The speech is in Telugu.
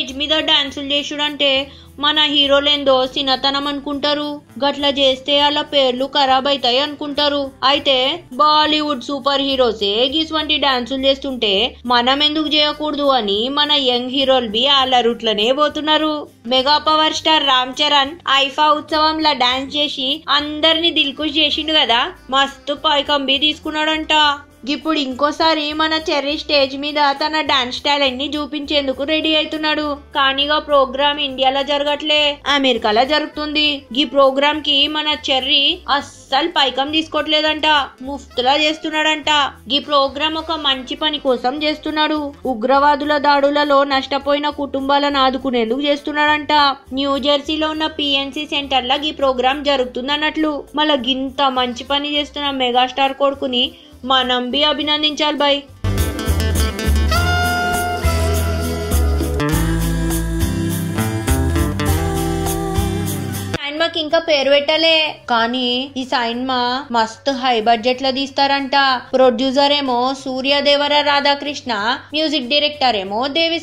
స్టేజ్ మీద డాన్సులు చేసుడంటే మన హీరోలేందో సినతనం అనుకుంటారు. గట్ల చేస్తే అలా పేర్లు ఖరాబ్ అవుతాయి అనుకుంటారు. అయితే బాలీవుడ్ సూపర్ హీరోసే గిస్వంటి డాన్సులు చేస్తుంటే మనం ఎందుకు చేయకూడదు అని మన యంగ్ హీరోలు బి వాళ్ళ రూట్లనే పోతున్నారు. Mega power star Ram Charan IIFA ఉత్సవంలో డాన్స్ చేసి అందరిని దిల్కుష్ చేసిండు కదా, మస్తు పైకంబి తీసుకున్నాడంట. ఇప్పుడు ఇంకోసారి మన చెర్రీ స్టేజ్ మీద తన డాన్స్ టాలెంట్ ని చూపించేందుకు రెడీ అవుతున్నాడు. కానీగా ప్రోగ్రామ్ ఇండియాలో జరగట్లే, అమెరికాలో జరుగుతుంది. ఈ ప్రోగ్రామ్ కి మన చెర్రీ అస్సలు పైకం తీసుకోవట్లేదంట, ముఫ్తులా చేస్తున్నాడంట. ఈ ప్రోగ్రామ్ ఒక మంచి పని కోసం చేస్తున్నాడు. ఉగ్రవాదుల దాడులలో నష్టపోయిన కుటుంబాలను ఆదుకునేందుకు చేస్తున్నాడంట. న్యూ జెర్సీలో ఉన్న పిఎన్సి సెంటర్ లా ఈ ప్రోగ్రామ్ జరుగుతుందన్నట్లు. మళ్ళా గింత మంచి పని చేస్తున్న మెగాస్టార్ కొడుకుని మనం బి అభినందించాలి బాయ్. సినిమాకి ఇంకా పేరు పెట్టలే, కానీ ఈ సినిమా మస్తు హై బడ్జెట్ లో తీస్తారంట. ప్రొడ్యూసర్ ఏమో సూర్య దేవర రాధాకృష్ణ, మ్యూజిక్ డైరెక్టర్ ఏమో దేవి